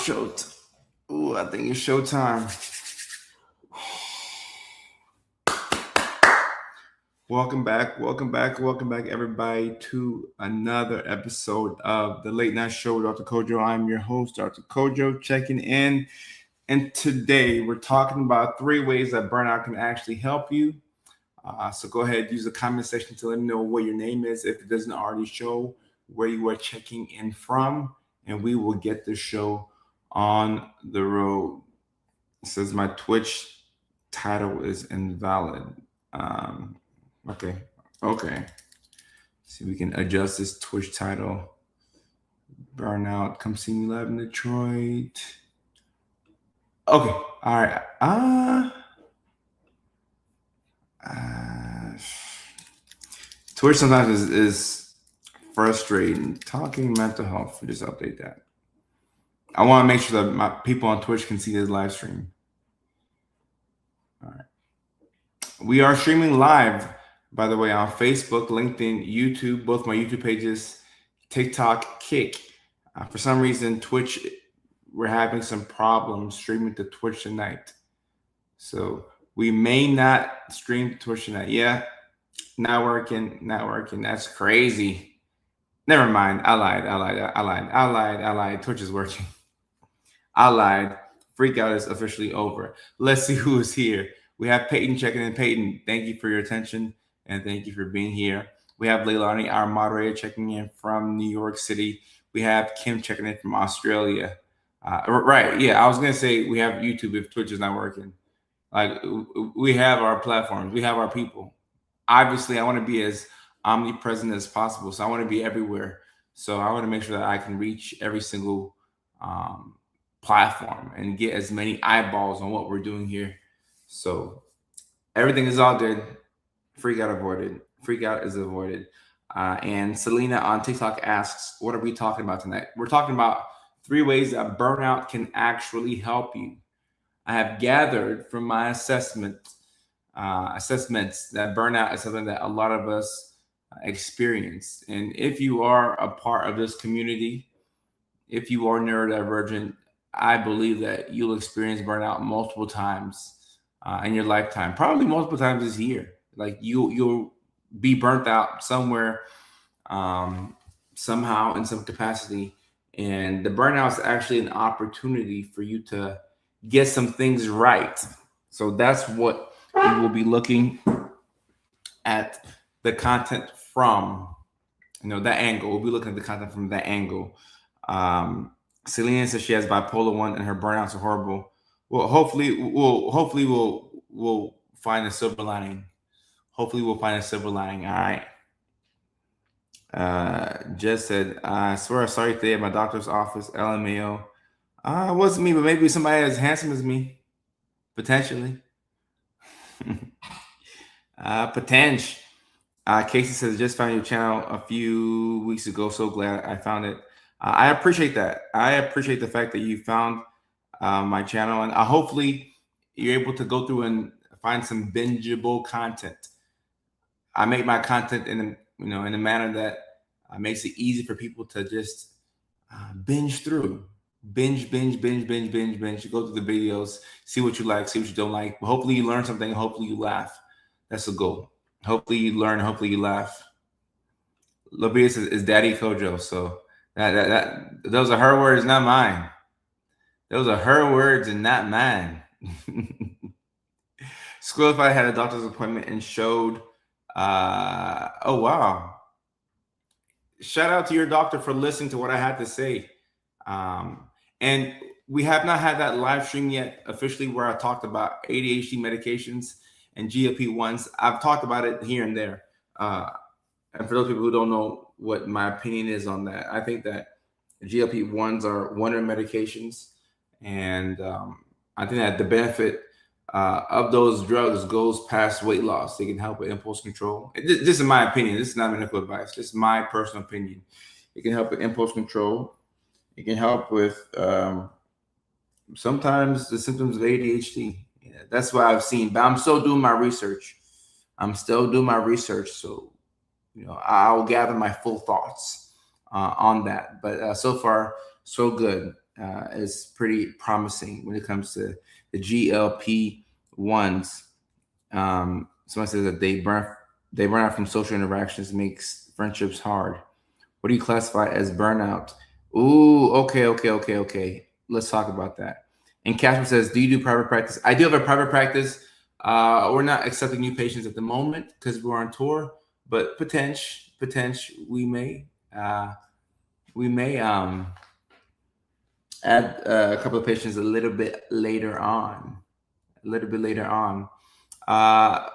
I think it's showtime. Welcome back, everybody, to another episode of the Late Night Show with Dr. Kojo. I'm your host, Dr. Kojo, checking in. And today we're talking about 3 ways that burnout can actually help you. So go ahead, use the comment section to let me know what your name is if it doesn't already show where you are checking in from, and we will get the show on the road. It says my Twitch title is invalid. Okay. See, we can adjust this Twitch title. Burnout, come see me live in Detroit. Okay, all right. Twitch sometimes is frustrating. Talking mental health. Just update that. I want to make sure that my people on Twitch can see this live stream. All right. We are streaming live, by the way, on Facebook, LinkedIn, YouTube, both my YouTube pages, TikTok, Kick. For some reason, Twitch, we're having some problems streaming to Twitch tonight. So we may not stream to Twitch tonight. Yeah, not working. That's crazy. Never mind. I lied. Twitch is working. I lied. Freak out is officially over. Let's see who is here. We have Peyton checking in. Peyton, thank you for your attention and thank you for being here. We have Leilani, our moderator, checking in from New York City. We have Kim checking in from Australia. Right. Yeah, I was going to say we have YouTube if Twitch is not working. Like, we have our platforms. We have our people. Obviously, I want to be as omnipresent as possible. So I want to be everywhere. So I want to make sure that I can reach every single platform and get as many eyeballs on what we're doing here. So everything is all good. Freak out is avoided. And Selena on TikTok asks, what are we talking about tonight? We're talking about 3 ways that burnout can actually help you. I have gathered from my assessments that burnout is something that a lot of us experience. And if you are a part of this community, if you are neurodivergent, I believe that you'll experience burnout multiple times in your lifetime, probably multiple times this year. Like you'll be burnt out somewhere, somehow, in some capacity. And the burnout is actually an opportunity for you to get some things right. So that's what we will be looking at the content from, that angle. We'll be looking at the content from that angle. Selena says she has bipolar 1 and her burnouts are horrible. Well, hopefully we'll find a silver lining. All right. Jess said, I swear I saw you today at my doctor's office, LMAO. It wasn't me, but maybe somebody as handsome as me. Potentially. Casey says, just found your channel a few weeks ago. So glad I found it. I appreciate that. I appreciate the fact that you found my channel, and hopefully you're able to go through and find some bingeable content. I make my content in a manner that makes it easy for people to just binge through. Binge. You go through the videos, see what you like, see what you don't like. But hopefully you learn something. Hopefully you laugh. That's the goal. Hopefully you learn. Hopefully you laugh. Labia says, is Daddy Kojo. So that those are her words, not mine. Those are her words and not mine. Squirrelify had a doctor's appointment and showed. Oh wow! Shout out to your doctor for listening to what I had to say. And we have not had that live stream yet officially where I talked about ADHD medications and GLP-1s. I've talked about it here and there. And for those people who don't know what my opinion is on that, I think that GLP-1s are wonder medications. And I think that the benefit of those drugs goes past weight loss. They can help with impulse control. This is my opinion. This is not medical advice. This is my personal opinion. It can help with impulse control. It can help with sometimes the symptoms of ADHD. Yeah, that's what I've seen. But I'm still doing my research. So, I'll gather my full thoughts on that. But so far, so good. is pretty promising when it comes to the GLP-1s. Someone says that they burn out from social interactions, makes friendships hard. What do you classify as burnout? Ooh, okay. Let's talk about that. And Casper says, do you do private practice? I do have a private practice. We're not accepting new patients at the moment because we're on tour, but potential we may add a couple of patients a little bit later on.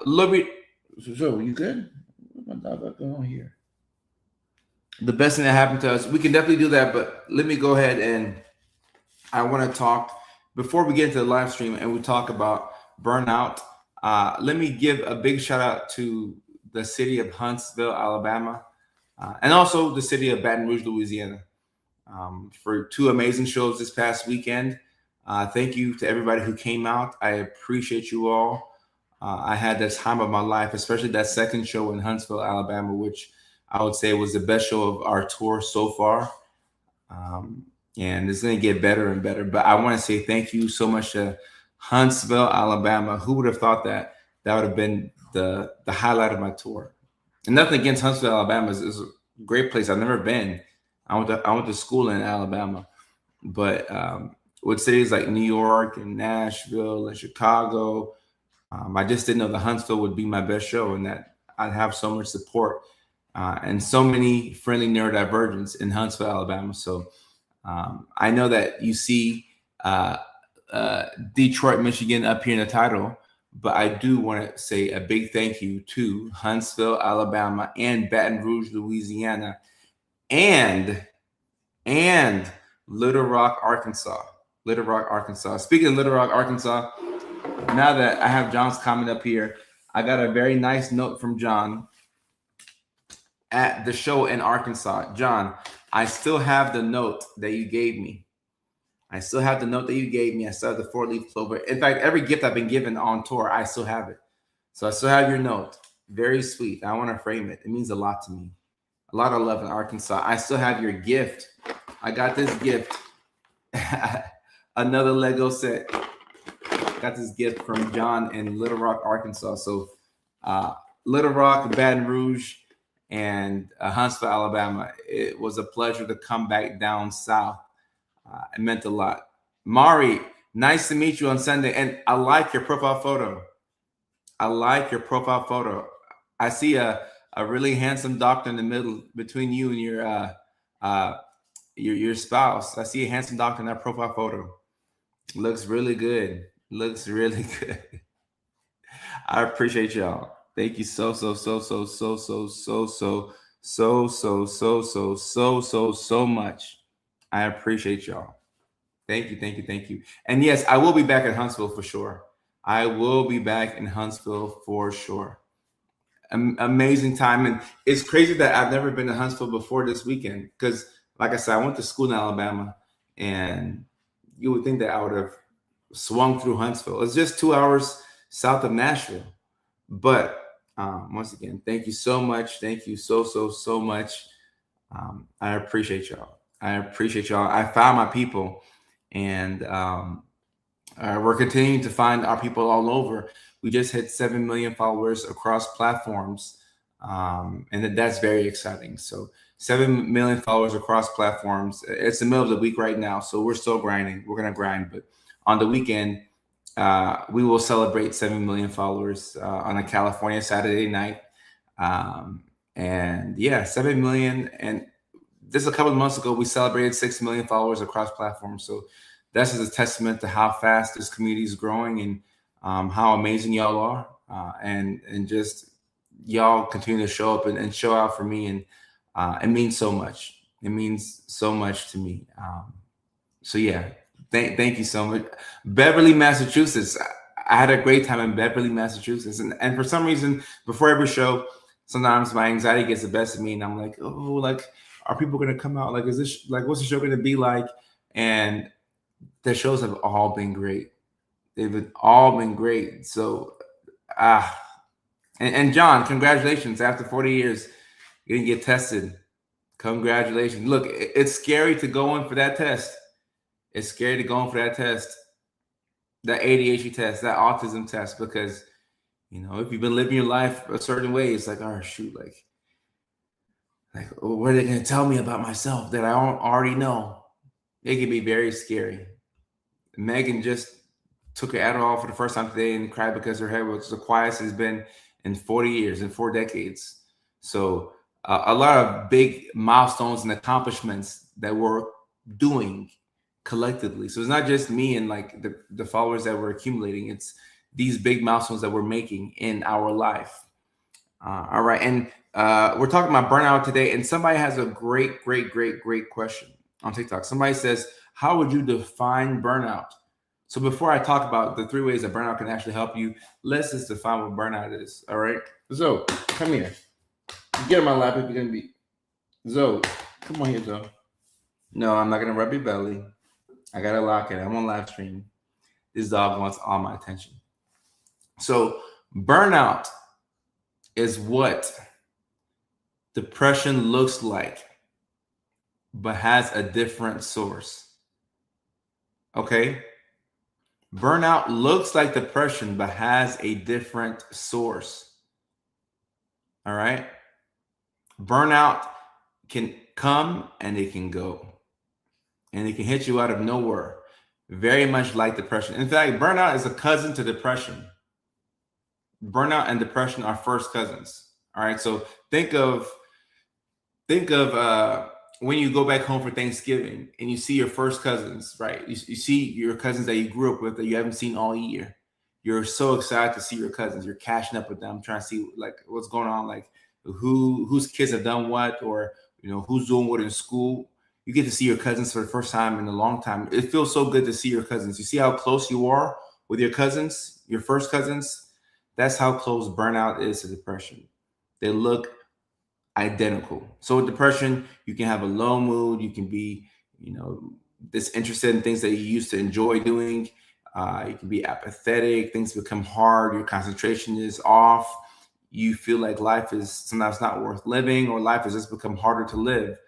Lobby, so you good? What's my dog going on here? The best thing that happened to us, we can definitely do that, but let me go ahead and I want to talk before we get into the live stream and we talk about burnout. Let me give a big shout out to the city of Huntsville, Alabama, and also the city of Baton Rouge, Louisiana, for two amazing shows this past weekend. Thank you to everybody who came out. I appreciate you all. I had the time of my life, especially that second show in Huntsville, Alabama, which I would say was the best show of our tour so far. And it's going to get better and better. But I want to say thank you so much to Huntsville, Alabama. Who would have thought that would have been the highlight of my tour? And nothing against Huntsville, Alabama. It's a great place. I've never been. I went to school in Alabama. But with cities like New York and Nashville and Chicago, I just didn't know the Huntsville would be my best show and that I'd have so much support and so many friendly neurodivergents in Huntsville, Alabama. So I know that you see Detroit, Michigan up here in the title, but I do want to say a big thank you to Huntsville, Alabama, and Baton Rouge, Louisiana, and Little Rock, Arkansas. Little Rock, Arkansas. Speaking of Little Rock, Arkansas, now that I have John's comment up here, I got a very nice note from John at the show in Arkansas. John, I still have the note that you gave me. I still have the 4-leaf clover. In fact, every gift I've been given on tour, I still have it. So I still have your note. Very sweet. I want to frame it. It means a lot to me. A lot of love in Arkansas. I still have your gift. I got this gift. Another Lego set. Got this gift from John in Little Rock, Arkansas. So Little Rock, Baton Rouge, and Huntsville, Alabama. It was a pleasure to come back down south. It meant a lot. Mari, nice to meet you on Sunday. And I like your profile photo. I see a really handsome doctor in the middle between you and your spouse. I see a handsome doctor in that profile photo. Looks really good. I appreciate y'all. Thank you so much. I appreciate y'all. Thank you. And yes, I will be back in Huntsville for sure. Amazing time. And it's crazy that I've never been to Huntsville before this weekend because, like I said, I went to school in Alabama, and you would think that I would have swung through Huntsville. It's just 2 hours south of Nashville. But once again, thank you so much. Thank you so much. I appreciate y'all. I found my people, and we're continuing to find our people all over. We just hit 7 million followers across platforms, and that's very exciting. So 7 million followers across platforms. It's the middle of the week right now, so we're still grinding. We're gonna grind, but on the weekend, we will celebrate 7 million followers on a California Saturday night. And yeah, 7 million. And just a couple of months ago, we celebrated 6 million followers across platforms. So that's just a testament to how fast this community is growing and how amazing y'all are. And just y'all continue to show up and show out for me. And it means so much. It means so much to me. So yeah, thank you so much. Beverly, Massachusetts. I had a great time in Beverly, Massachusetts. And for some reason, before every show, sometimes my anxiety gets the best of me. And I'm like, oh, like, are people going to come out? Like, is this, like, what's the show going to be like? And the shows have all been great. They've all been great. So, and John, congratulations. After 40 years, you didn't get tested. Congratulations. Look, it's scary to go in for that test. is scared to go in for that test, that ADHD test, that autism test, because if you've been living your life a certain way, it's like, oh shoot, like what are they gonna tell me about myself that I don't already know? It can be very scary. Megan just took her Adderall for the first time today and cried because her head was the quietest it's been in 40 years, in 4 decades. So a lot of big milestones and accomplishments that we're doing collectively. So it's not just me and like the followers that we're accumulating. It's these big milestones that we're making in our life. All right. And we're talking about burnout today. And somebody has a great, great, great, great question on TikTok. Somebody says, how would you define burnout? So before I talk about the 3 ways that burnout can actually help you, let's just define what burnout is. All right. Zoe, come here. Get on my lap if you're going to be. Zoe, come on here, Zoe. No, I'm not going to rub your belly. I got to lock it. I'm on live stream. This dog wants all my attention. So burnout is what depression looks like, but has a different source. Okay? Burnout looks like depression, but has a different source. All right? Burnout can come and it can go. And it can hit you out of nowhere. Very much like depression. In fact, burnout is a cousin to depression. Burnout and depression are first cousins. All right. So think of when you go back home for Thanksgiving and you see your first cousins, right? You see your cousins that you grew up with that you haven't seen all year. You're so excited to see your cousins. You're catching up with them, trying to see like what's going on, like whose kids have done what, or who's doing what in school. You get to see your cousins for the first time in a long time. It feels so good to see your cousins. You see how close you are with your cousins, your first cousins. That's how close burnout is to depression. They look identical. So with depression, you can have a low mood. You can be, disinterested in things that you used to enjoy doing. You can be apathetic. Things become hard. Your concentration is off. You feel like life is sometimes not worth living, or life has just become harder to live.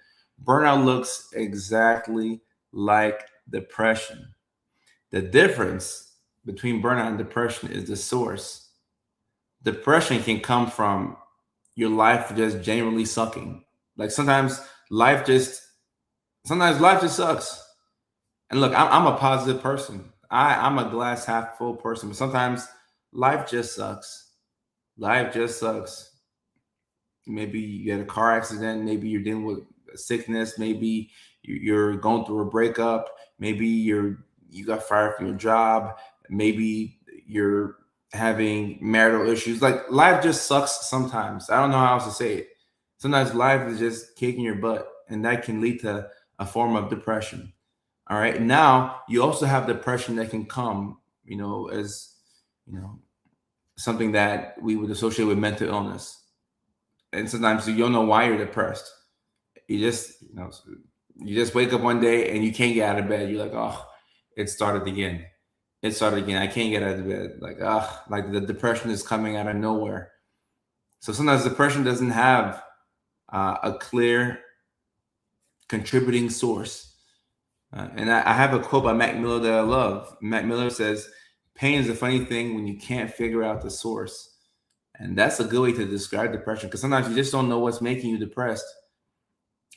Burnout looks exactly like depression. The difference between burnout and depression is the source. Depression can come from your life just genuinely sucking. Like sometimes life just sucks. And look, I'm a positive person. I'm a glass half full person, but sometimes life just sucks. Life just sucks. Maybe you had a car accident. Maybe you're dealing with sickness. Maybe you're going through a breakup. Maybe you got fired from your job. Maybe you're having marital issues. Like life just sucks sometimes. I don't know how else to say it. Sometimes life is just kicking your butt, and that can lead to a form of depression. All right. Now you also have depression that can come, as something that we would associate with mental illness. And sometimes you don't know why you're depressed. You just wake up one day and you can't get out of bed. You're like, oh, it started again. It started again. I can't get out of bed. Like the depression is coming out of nowhere. So sometimes depression doesn't have a clear contributing source. And I have a quote by Mac Miller that I love. Mac Miller says, pain is a funny thing when you can't figure out the source. And that's a good way to describe depression, because sometimes you just don't know what's making you depressed.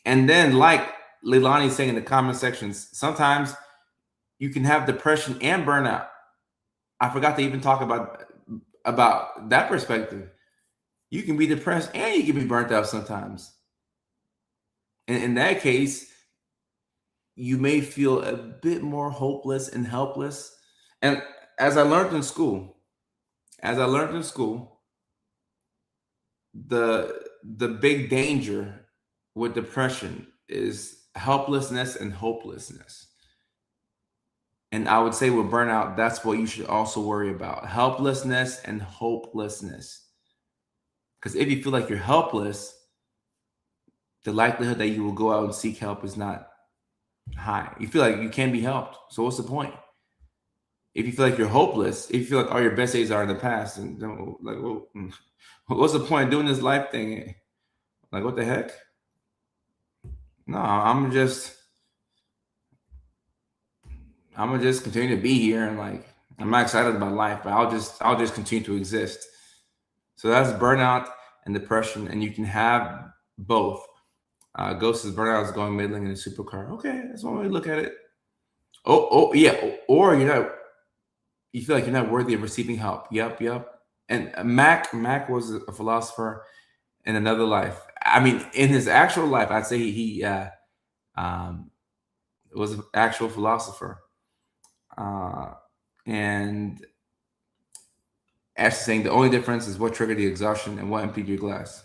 And then, like Leilani saying in the comment sections, sometimes you can have depression and burnout. I forgot to even talk about that perspective. You can be depressed and you can be burnt out sometimes. And in that case, you may feel a bit more hopeless and helpless. And as I learned in school, the big danger with depression is helplessness and hopelessness. And I would say with burnout, that's what you should also worry about: helplessness and hopelessness. Because if you feel like you're helpless, the likelihood that you will go out and seek help is not high. You feel like you can be helped. So what's the point? If you feel like you're hopeless, if you feel like all your best days are in the past, and what's the point of doing this life thing? Like, what the heck? No, I'm just I'm gonna just continue to be here, and like I'm not excited about life, but I'll just continue to exist. So that's burnout and depression, and you can have both. Ghost is burnout is going middling in a supercar. Okay, that's one way to look at it. Oh yeah, or you feel like you're not worthy of receiving help. Yep, yep. And Mac was a philosopher in another life. I mean, in his actual life, I'd say he um, was an actual philosopher. Uh, and Ashley saying the only difference is what triggered the exhaustion and what emptied your glass.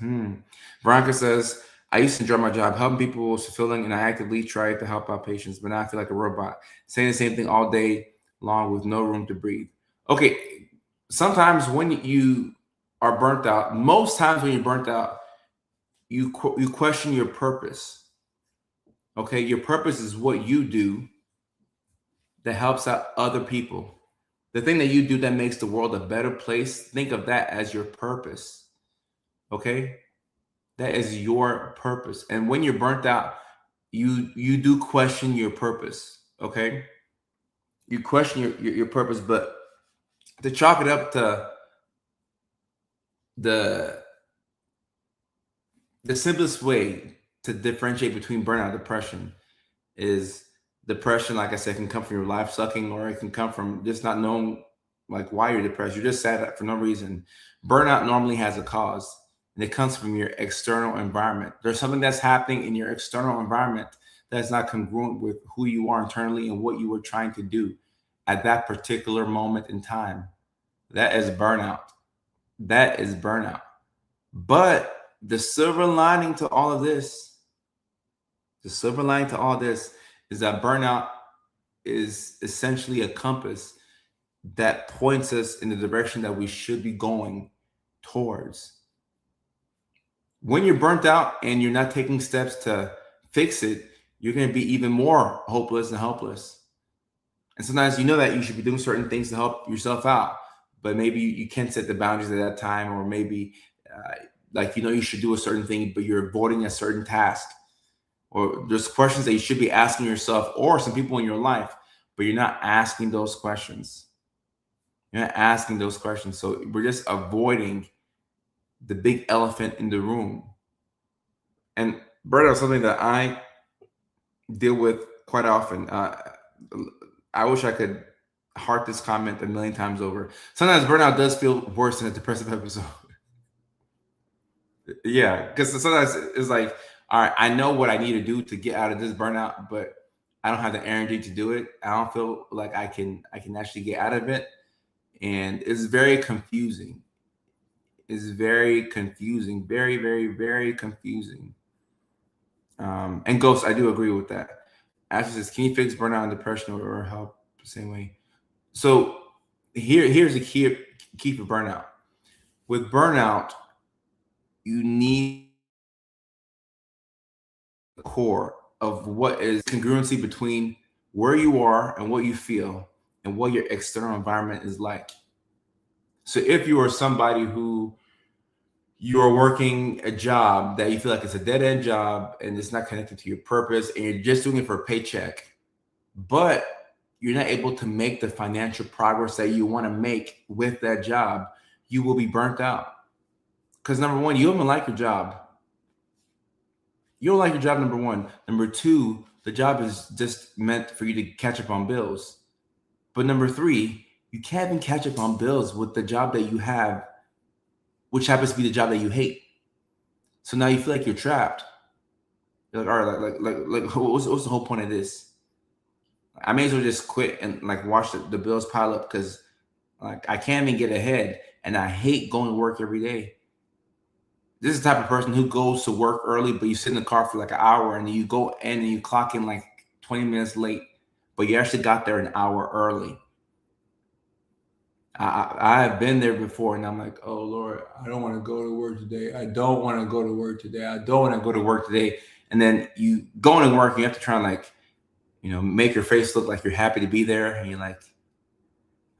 Veronica says, I used to enjoy my job. Helping people was fulfilling, and I actively tried to help out patients, but now I feel like a robot, saying the same thing all day long with no room to breathe. Okay, sometimes when you are burnt out, most times when you're burnt out, you question your purpose. Okay, your purpose is what you do that helps out other people. The thing that you do that makes the world a better place, think of that as your purpose. Okay? That is your purpose. And when you're burnt out, you do question your purpose. Okay? You question your purpose, but to chalk it up to the the simplest way to differentiate between burnout and depression is depression, like I said, can come from your life sucking, or it can come from just not knowing like why you're depressed. You're just sad for no reason. Burnout normally has a cause, and it comes from your external environment. There's something that's happening in your external environment that's not congruent with who you are internally and what you were trying to do at that particular moment in time. That is burnout. That is burnout. But the silver lining to all of this, the silver lining to all this is that burnout is essentially a compass that points us in the direction that we should be going towards. When you're burnt out and you're not taking steps to fix it, you're going to be even more hopeless and helpless. And sometimes you know that you should be doing certain things to help yourself out, but maybe you can't set the boundaries at that time, or maybe like you know you should do a certain thing, but you're avoiding a certain task, or there's questions that you should be asking yourself or some people in your life, but you're not asking those questions. You're not asking those questions. So we're just avoiding the big elephant in the room. And burnout is something that I deal with quite often. I wish I could heart this comment a million times over. Sometimes burnout does feel worse than a depressive episode. Yeah, because sometimes it's like, all right, I know what I need to do to get out of this burnout, but I don't have the energy to do it. I don't feel like I can actually get out of it, and it's very confusing. It's very confusing, very, very, very confusing. And Ghost, I do agree with that. Ashley says, can you fix burnout and depression or help the same way? So here's the key for burnout. With burnout, you need the core of what is congruency between where you are and what you feel and what your external environment is like. So if you are somebody who you are working a job that you feel like it's a dead end job and it's not connected to your purpose and you're just doing it for a paycheck, but you're not able to make the financial progress that you want to make with that job, you will be burnt out. Because number one, you don't like your job. You don't like your job, number one. Number two, the job is just meant for you to catch up on bills. But number three, you can't even catch up on bills with the job that you have, which happens to be the job that you hate. So now you feel like you're trapped. You're like, all right, like what's the whole point of this? I may as well just quit and like watch the bills pile up because like I can't even get ahead, and I hate going to work every day. This is the type of person who goes to work early, but you sit in the car for like an hour, and you go in and you clock in like 20 minutes late, but you actually got there an hour early. I have been there before, and I'm like, oh Lord, I don't want to go to work today. I don't want to go to work today. I don't want to go to work today. And then you go to work, and you have to try and like, make your face look like you're happy to be there, and you're like,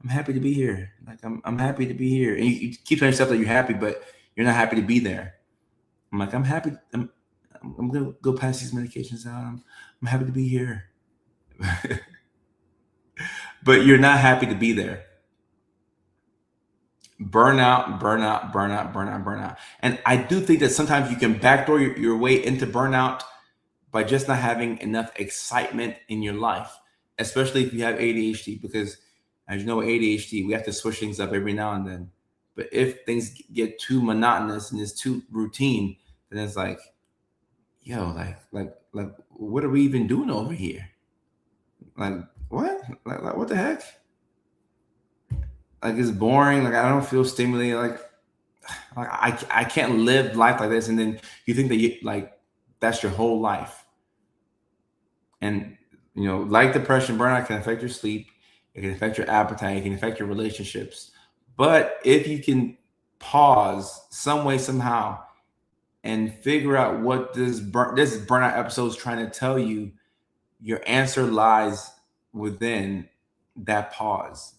I'm happy to be here. Like I'm happy to be here, and you keep telling yourself that you're happy, but you're not happy to be there. I'm like, I'm happy. I'm gonna go pass these medications out. I'm happy to be here. but you're not happy to be there. Burnout, burnout, burnout, burnout, burnout. And I do think that sometimes you can backdoor your way into burnout by just not having enough excitement in your life, especially if you have ADHD, because as you know, with ADHD, we have to switch things up every now and then. But if things get too monotonous and it's too routine, then it's like, yo, like, what are we even doing over here? Like, what? Like what the heck? Like, it's boring. Like, I don't feel stimulated. Like I can't live life like this. And then you think that that's your whole life. And like depression, burnout can affect your sleep. It can affect your appetite. It can affect your relationships. But if you can pause some way, somehow, and figure out what this burnout episode is trying to tell you, your answer lies within that pause.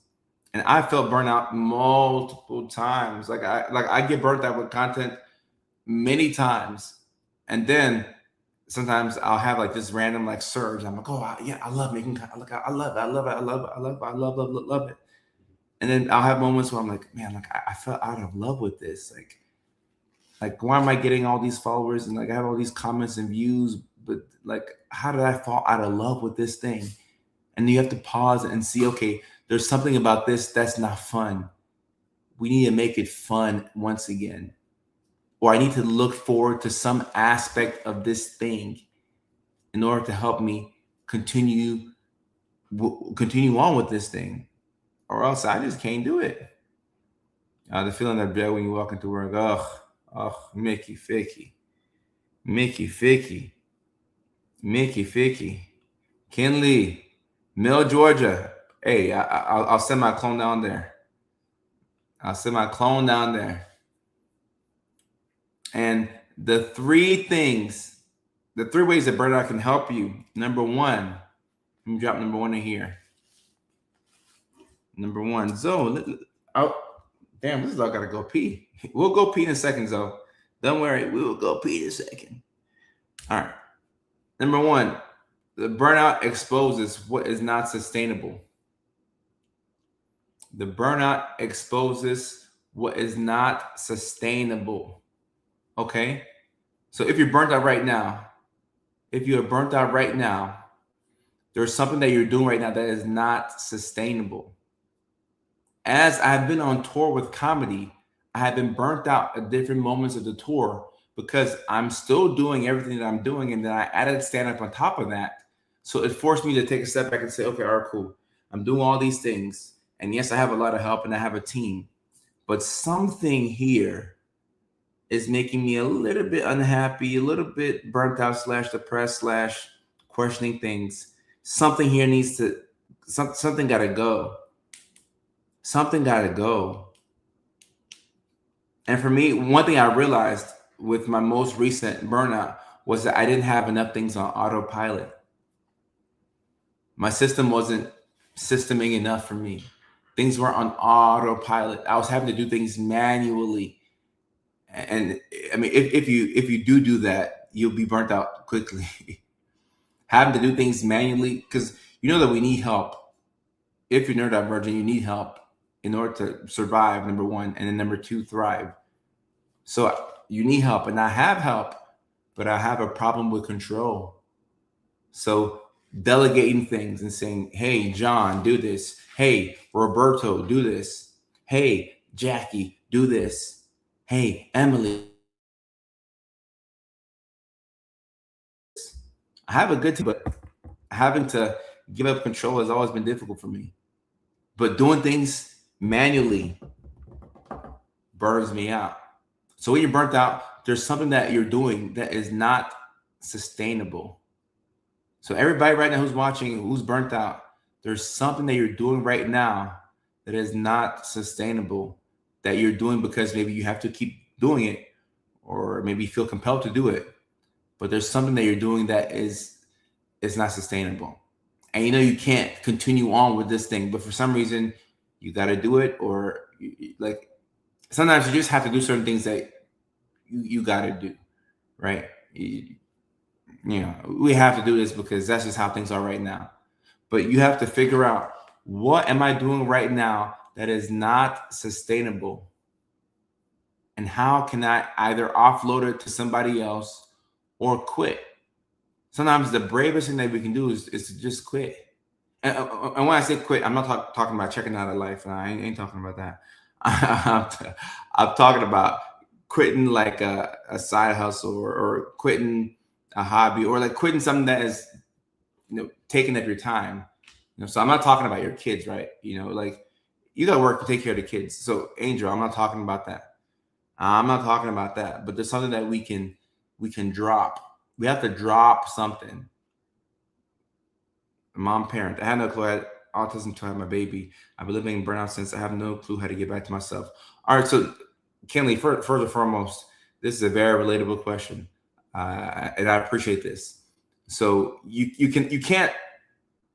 And I felt burnout multiple times. I get burnt out with content many times, and then sometimes I'll have like this random like surge. I'm like, oh yeah, I love making content. Like, I love it. I love it. I love it. I love it. I love it. And then I'll have moments where I'm like, man, like I felt out of love with this. Like why am I getting all these followers and like I have all these comments and views, but like how did I fall out of love with this thing? And you have to pause and see, okay, there's something about this that's not fun. We need to make it fun once again. Or I need to look forward to some aspect of this thing in order to help me continue on with this thing. Or else I just can't do it. The feeling of dread when you walk into work, Mickey Ficky. Mickey Ficky. Mickey Ficky. Ken Lee. Mill, Georgia. Hey, I'll send my clone down there. I'll send my clone down there. And the three ways that burnout can help you. Number one, let me drop number one in here. Number one, Zoe. Oh, damn, this is all gotta go pee. We'll go pee in a second, Zoe. Don't worry, we will go pee in a second. All right. Number one, the burnout exposes what is not sustainable. The burnout exposes what is not sustainable. Okay? So if you're burnt out right now, there's something that you're doing right now that is not sustainable. As I've been on tour with comedy, I have been burnt out at different moments of the tour because I'm still doing everything that I'm doing, and then I added stand-up on top of that. So it forced me to take a step back and say, okay, all right, cool. I'm doing all these things. And yes, I have a lot of help and I have a team. But something here is making me a little bit unhappy, a little bit burnt out / depressed / questioning things. Something here needs to, something got to go. Something got to go. And for me, one thing I realized with my most recent burnout was that I didn't have enough things on autopilot. My system wasn't systeming enough for me. Things were on autopilot. I was having to do things manually. And I mean, if you do that, you'll be burnt out quickly. Having to do things manually, because you know that we need help. If you're neurodivergent, you need help in order to survive, number one, and then number two, thrive. So you need help, and I have help, but I have a problem with control. So delegating things and saying, hey, John, do this. Hey, Roberto, do this. Hey, Jackie, do this. Hey, Emily. I have a good team, but having to give up control has always been difficult for me. But doing things manually burns me out. So when you're burnt out, there's something that you're doing that is not sustainable. So everybody right now who's watching, who's burnt out, there's something that you're doing right now that is not sustainable, that you're doing because maybe you have to keep doing it, or maybe you feel compelled to do it. But there's something that you're doing that is not sustainable. And you know you can't continue on with this thing, but for some reason you got to do it, or like sometimes you just have to do certain things that you got to do, right? You know, we have to do this because that's just how things are right now. But you have to figure out What am I doing right now that is not sustainable? And how can I either offload it to somebody else or quit? Sometimes the bravest thing that we can do is to just quit. And when I say quit, I'm not talking about checking out of life. I ain't talking about that. I'm talking about quitting like a side hustle, or quitting a hobby, or like quitting something that is, taking up your time. So I'm not talking about your kids, right? Like, you got to work to take care of the kids. So Angel, I'm not talking about that. I'm not talking about that. But there's something that we can drop. We have to drop something. Mom, parent. I had no clue I had autism until I had my baby. I've been living in burnout since. I have no clue how to get back to myself. All right, so Kenley, first and foremost, this is a very relatable question, and I appreciate this. So you can't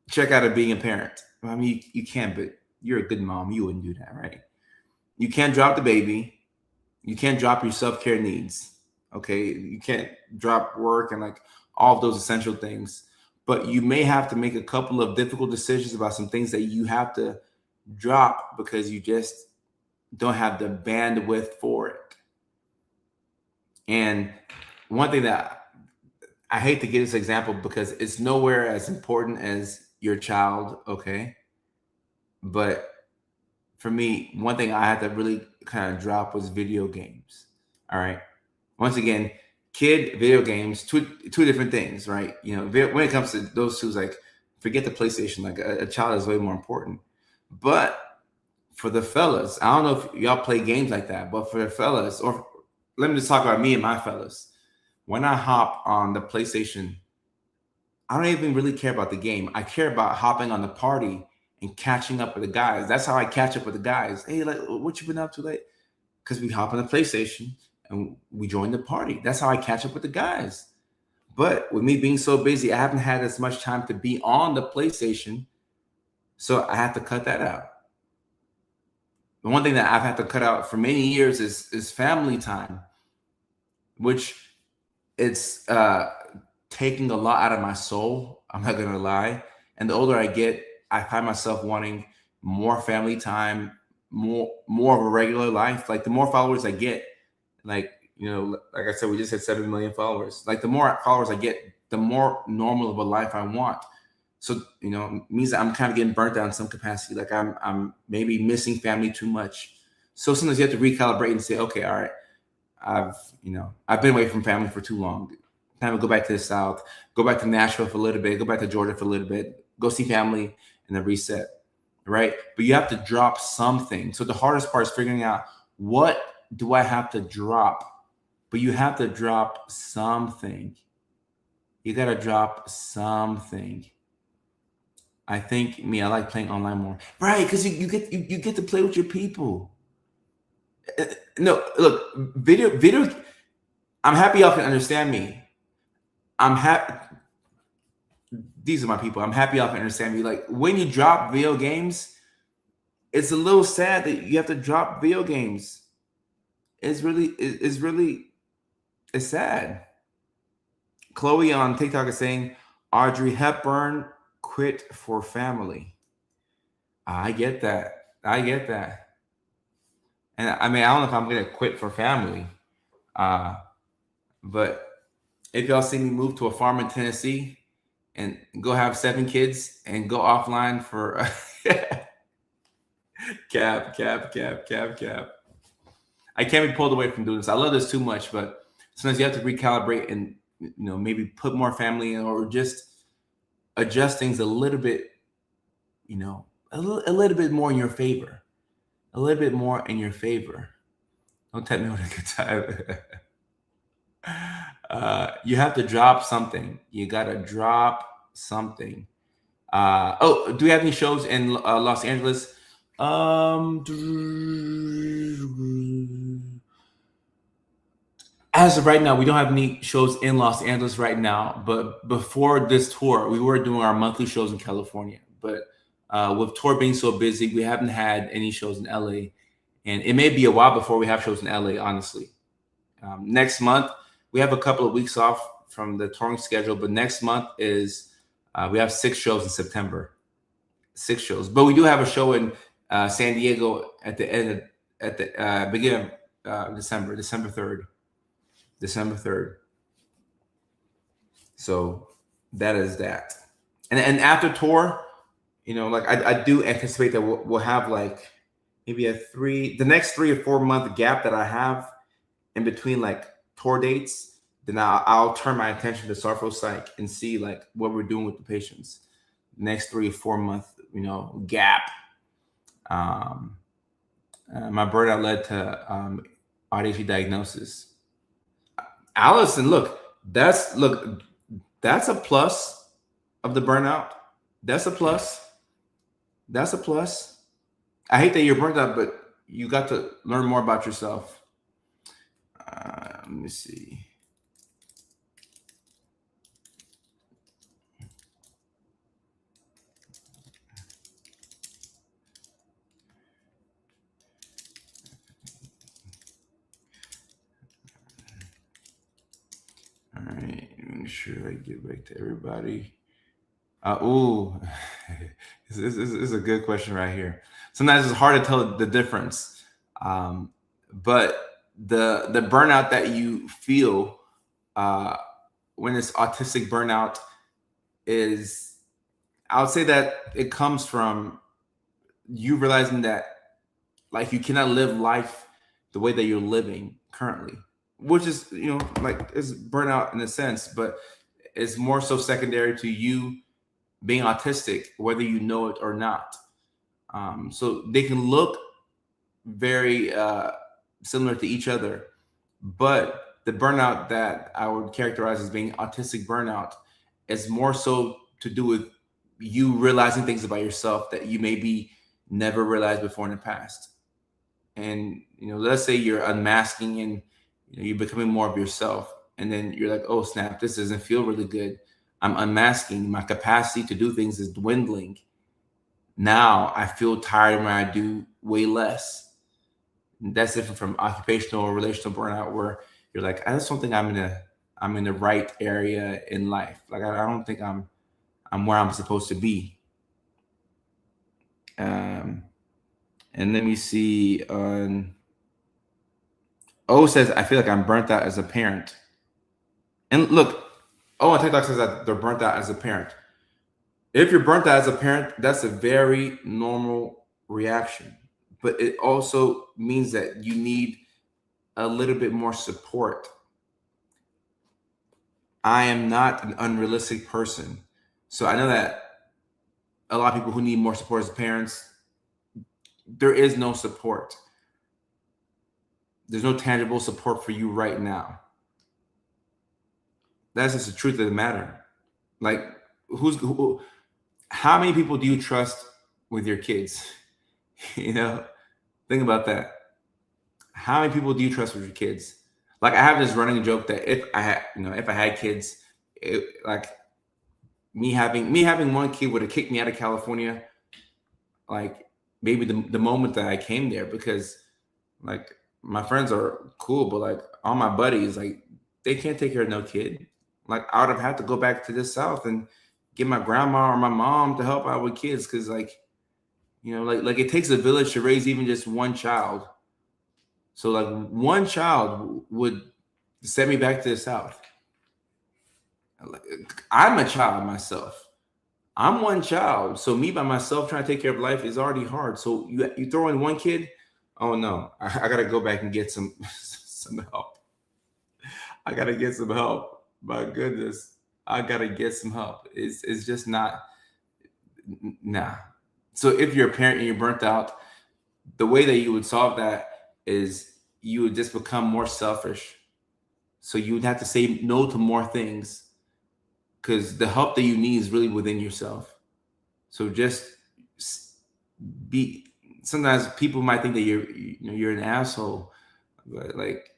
check out of being a parent. I mean, you can, but you're a good mom. You wouldn't do that, right? You can't drop the baby. You can't drop your self care needs. Okay, you can't drop work and like all of those essential things. But you may have to make a couple of difficult decisions about some things that you have to drop because you just don't have the bandwidth for it. And one thing that I hate to give this example because it's nowhere as important as your child, okay? But for me, one thing I had to really kind of drop was video games. All right. Once again, kid, video games, two different things, right? When it comes to those two, like, forget the PlayStation. Like, a child is way more important. But for the fellas, I don't know if y'all play games like that, but for the fellas, or let me just talk about me and my fellas. When I hop on the PlayStation, I don't even really care about the game. I care about hopping on the party and catching up with the guys. That's how I catch up with the guys. Hey, like, what you been up to late? Because we hop on the PlayStation and we join the party. That's how I catch up with the guys. But with me being so busy, I haven't had as much time to be on the PlayStation. So I have to cut that out. The one thing that I've had to cut out for many years is family time, which it's taking a lot out of my soul. I'm not gonna lie. And the older I get, I find myself wanting more family time, more of a regular life. Like, the more followers I get, like, like I said, we just hit 7 million followers. Like, the more followers I get, the more normal of a life I want. So, it means that I'm kind of getting burnt out in some capacity. Like, I'm maybe missing family too much. So sometimes you have to recalibrate and say, okay, all right, I've been away from family for too long. Time to go back to the South, go back to Nashville for a little bit, go back to Georgia for a little bit, go see family, and then reset, right? But you have to drop something. So the hardest part is figuring out, what do I have to drop? But you have to drop something. You got to drop something. I think I like playing online more, right? Because you get to play with your people. No, look, video. I'm happy y'all can understand me. I'm happy. These are my people. I'm happy y'all can understand me. Like, when you drop video games, it's a little sad that you have to drop video games. It's sad. Chloe on TikTok is saying Audrey Hepburn quit for family. I get that. And I mean, I don't know if I'm gonna quit for family. But if y'all see me move to a farm in Tennessee and go have 7 kids and go offline for cap. I can't be pulled away from doing this. I love this too much, but sometimes you have to recalibrate and maybe put more family in, or just adjust things a little bit, a little bit more in your favor. A little bit more in your favor. Don't tell me what a good time. You have to drop something. You gotta drop something. Do we have any shows in Los Angeles? As of right now, we don't have any shows in Los Angeles right now. But before this tour, we were doing our monthly shows in California. But with tour being so busy, we haven't had any shows in LA, and it may be a while before we have shows in LA. Honestly, next month we have a couple of weeks off from the touring schedule, but next month is we have 6 shows in September. 6 shows. But we do have a show in San Diego at the end of, at the beginning of December 3rd. December 3rd. So that is that. And after tour, like I do anticipate that we'll have like maybe the next 3 or 4 month gap that I have in between like tour dates. Then I'll turn my attention to Sarfo Psych and see like what we're doing with the patients. Next 3 or 4 month, gap. My burnout led to ADHD diagnosis. Allison, that's a plus of the burnout. That's a plus. That's a plus. I hate that you're burnt out, but you got to learn more about yourself. Let me see. All right, make sure I get back to everybody. This is a good question right here. Sometimes it's hard to tell the difference, but the burnout that you feel when it's autistic burnout is, I would say that it comes from you realizing that like you cannot live life the way that you're living currently, which is like is burnout in a sense, but it's more so secondary to you being autistic, whether you know it or not. So they can look very similar to each other, but the burnout that I would characterize as being autistic burnout is more so to do with you realizing things about yourself that you maybe never realized before in the past. And let's say you're unmasking and you're becoming more of yourself, and then you're like, oh snap, this doesn't feel really good. I'm unmasking. My capacity to do things is dwindling. Now I feel tired when I do way less. And that's different from occupational or relational burnout, where you're like, I just don't think I'm in the right area in life. Like I don't think I'm where I'm supposed to be. And let me see. O says, I feel like I'm burnt out as a parent. And look, on TikTok says that they're burnt out as a parent. If you're burnt out as a parent, that's a very normal reaction. But it also means that you need a little bit more support. I am not an unrealistic person. So I know that a lot of people who need more support as parents, there is no support. There's no tangible support for you right now. That's just the truth of the matter. Like, how many people do you trust with your kids? Think about that. How many people do you trust with your kids? Like, I have this running joke that if I had kids, like me having one kid would have kicked me out of California. Like maybe the moment that I came there, because like my friends are cool, but like all my buddies, like they can't take care of no kid. Like I would have had to go back to the South and get my grandma or my mom to help out with kids, because like it takes a village to raise even just one child. So like one child would send me back to the South. I'm a child myself. I'm one child, so me by myself trying to take care of life is already hard. So you throw in one kid, oh no, I gotta go back and get some help. I gotta get some help. My goodness, I gotta get some help. It's just not, nah. So if you're a parent and you're burnt out, the way that you would solve that is you would just become more selfish. So you would have to say no to more things, because the help that you need is really within yourself. So just be. Sometimes people might think that you're an asshole, but like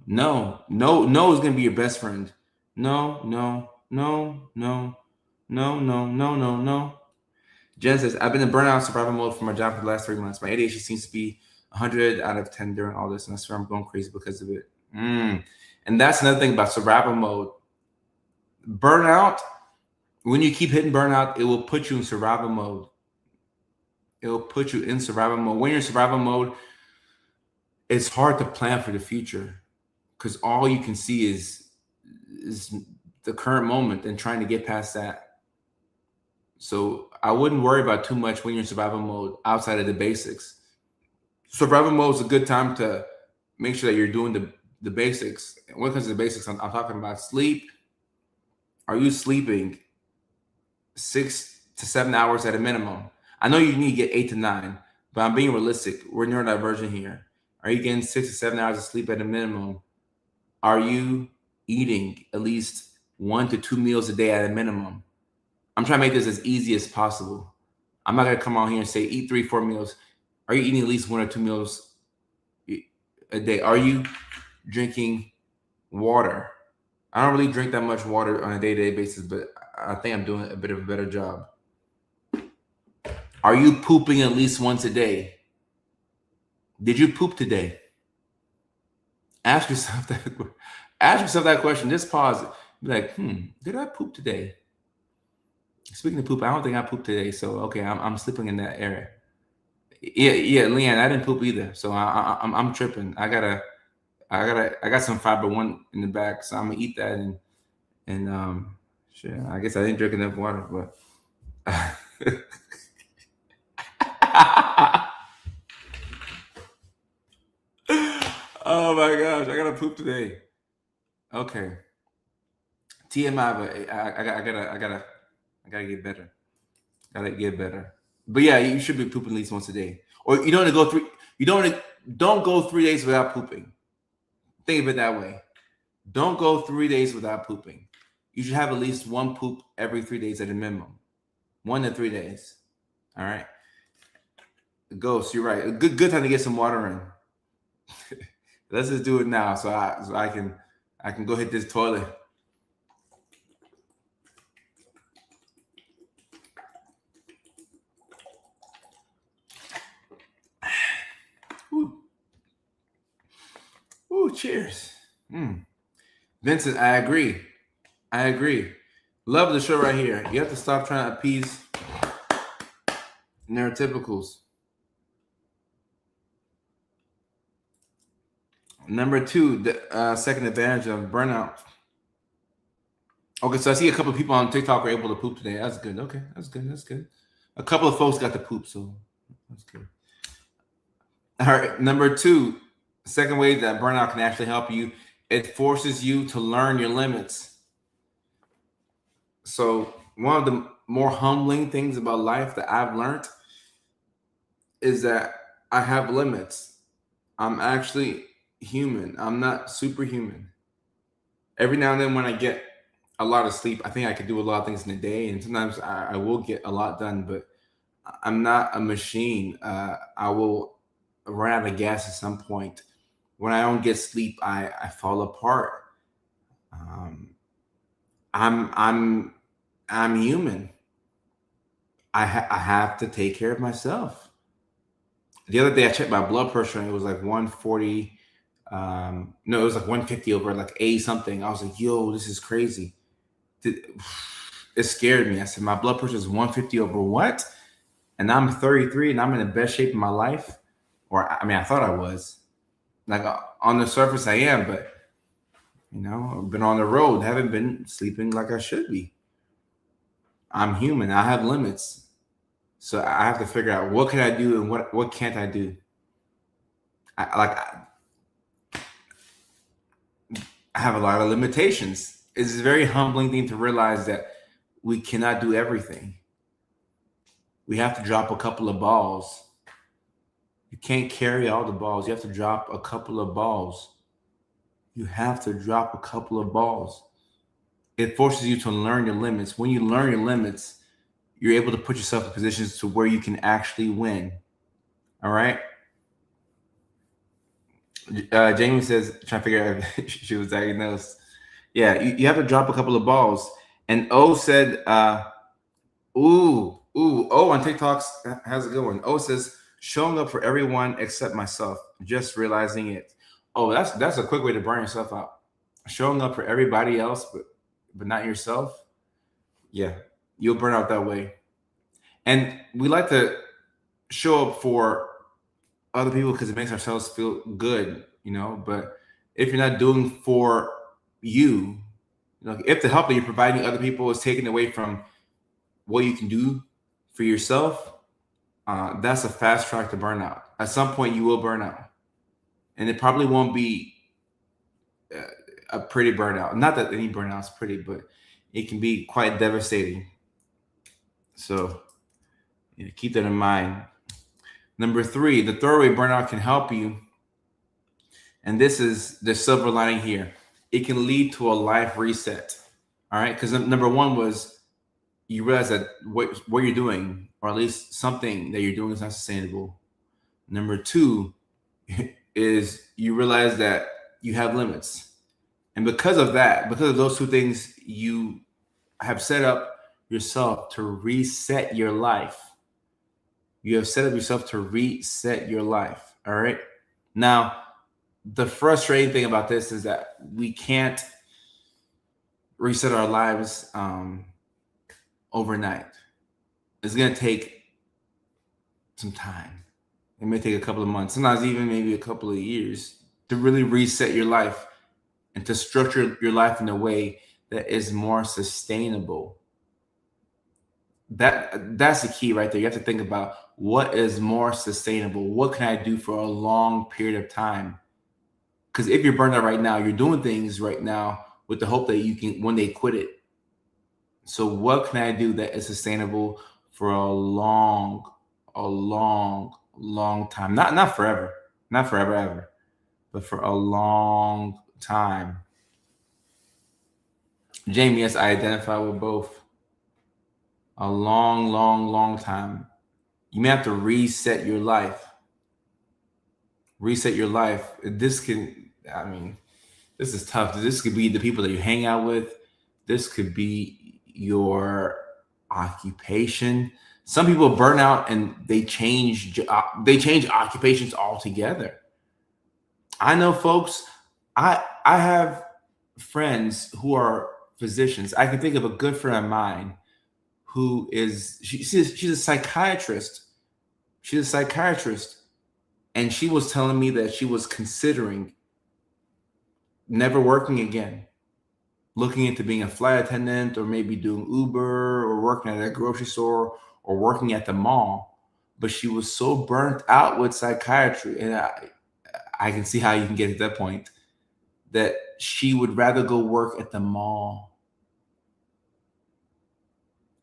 no is gonna be your best friend. No. Jen says, I've been in burnout survival mode for my job for the last 3 months. My ADHD seems to be 100 out of 10 during all this, and I swear I'm going crazy because of it. And that's another thing about survival mode. Burnout, When you keep hitting burnout, it will put you in survival mode. It will put you in survival mode. When you're in survival mode, it's hard to plan for the future because all you can see is the current moment and trying to get past that. So I wouldn't worry about too much when you're in survival mode outside of the basics. Survival mode is a good time to make sure that you're doing the basics. And when it comes to the basics, I'm talking about sleep. Are you sleeping 6 to 7 hours at a minimum? I know you need to get 8 to 9, but I'm being realistic. We're neurodivergent here. Are you getting 6 to 7 hours of sleep at a minimum? Are you eating at least 1 to 2 meals a day at a minimum? I'm trying to make this as easy as possible. I'm not going to come on here and say eat 3, 4 meals. Are you eating at least 1 or 2 meals a day? Are you drinking water? I don't really drink that much water on a day-to-day basis, but I think I'm doing a bit of a better job. Are you pooping at least once a day? Did you poop today? Ask yourself that question. Just pause. Be like, did I poop today? Speaking of poop, I don't think I pooped today. So okay, I'm sleeping in that area. Yeah, Leanne, I didn't poop either. So I'm tripping. I got some fiber one in the back, so I'm gonna eat that and shit. I guess I didn't drink enough water, but oh my gosh, I gotta poop today. Okay, TMI, but I gotta get better. Gotta get better. But yeah, you should be pooping at least once a day, or you don't want to go three. You don't go 3 days without pooping. Think of it that way. Don't go 3 days without pooping. You should have at least one poop every 3 days at a minimum. 1 to 3 days. All right. Ghost, you're right. A good time to get some water in. Let's just do it now, so I can go hit this toilet. Ooh, cheers. Vincent, I agree. Love the show right here. You have to stop trying to appease neurotypicals. Number 2, the second advantage of burnout. Okay, so I see a couple of people on TikTok are able to poop today. That's good. Okay, that's good. A couple of folks got to poop, so that's good. All right, number 2, second way that burnout can actually help you, it forces you to learn your limits. So one of the more humbling things about life that I've learned is that I have limits. I'm actually human. I'm not superhuman. Every now and then when I get a lot of sleep, I think I could do a lot of things in a day, and sometimes I will get a lot done, but I'm not a machine. I will run out of gas at some point. When I don't get sleep, I fall apart. I'm human. I have to take care of myself. The other day I checked my blood pressure and it was like 140. No, it was like 150 over like A something. I was like, yo, this is crazy. It scared me. I said, my blood pressure is 150 over what? And I'm 33 and I'm in the best shape of my life. Or I mean, I thought I was. Like on the surface I am, but I've been on the road, haven't been sleeping like I should be. I'm human. I have limits. So I have to figure out what can I do and what can't I do. I have a lot of limitations. It's a very humbling thing to realize that we cannot do everything. We have to drop a couple of balls. You can't carry all the balls. You have to drop a couple of balls. You have to drop a couple of balls. It forces you to learn your limits. When you learn your limits, you're able to put yourself in positions to where you can actually win. All right? Jamie says, trying to figure out if she was diagnosed. Yeah, you have to drop a couple of balls. And O said, O on TikTok has a good one. O says, showing up for everyone except myself, just realizing it. Oh, that's a quick way to burn yourself out. Showing up for everybody else, but not yourself. Yeah, you'll burn out that way. And we like to show up for other people because it makes ourselves feel good, But if you're not doing for you, if the help that you're providing other people is taken away from what you can do for yourself, that's a fast track to burnout. At some point, you will burn out, and it probably won't be a pretty burnout. Not that any burnout is pretty, but it can be quite devastating. So keep that in mind. Number 3, the third way burnout can help you, and this is the silver lining here. It can lead to a life reset. All right, because number 1 was you realize that what you're doing, or at least something that you're doing, is not sustainable. Number 2 is you realize that you have limits. And because of those 2 things, you have set up yourself to reset your life. You have set up yourself to reset your life. All right. Now, the frustrating thing about this is that we can't reset our lives overnight. It's going to take some time. It may take a couple of months, sometimes even maybe a couple of years to really reset your life and to structure your life in a way that is more sustainable. That's the key right there. You have to think about what is more sustainable. What can I do for a long period of time? Because if you're burned out right now, you're doing things right now with the hope that you can one day quit it. So what can I do that is sustainable for a long time? Not forever, not forever ever, but for a long time. Jamie, yes, I identify with both. A long time. You may have to reset your life. Reset your life. This is tough. This could be the people that you hang out with. This could be your occupation. Some people burn out and they change occupations altogether. I know folks. I have friends who are physicians. I can think of a good friend of mine who is she's a psychiatrist. She's a psychiatrist, and she was telling me that she was considering never working again, looking into being a flight attendant or maybe doing Uber or working at a grocery store or working at the mall. But she was so burnt out with psychiatry, and I can see how you can get to that point, that she would rather go work at the mall.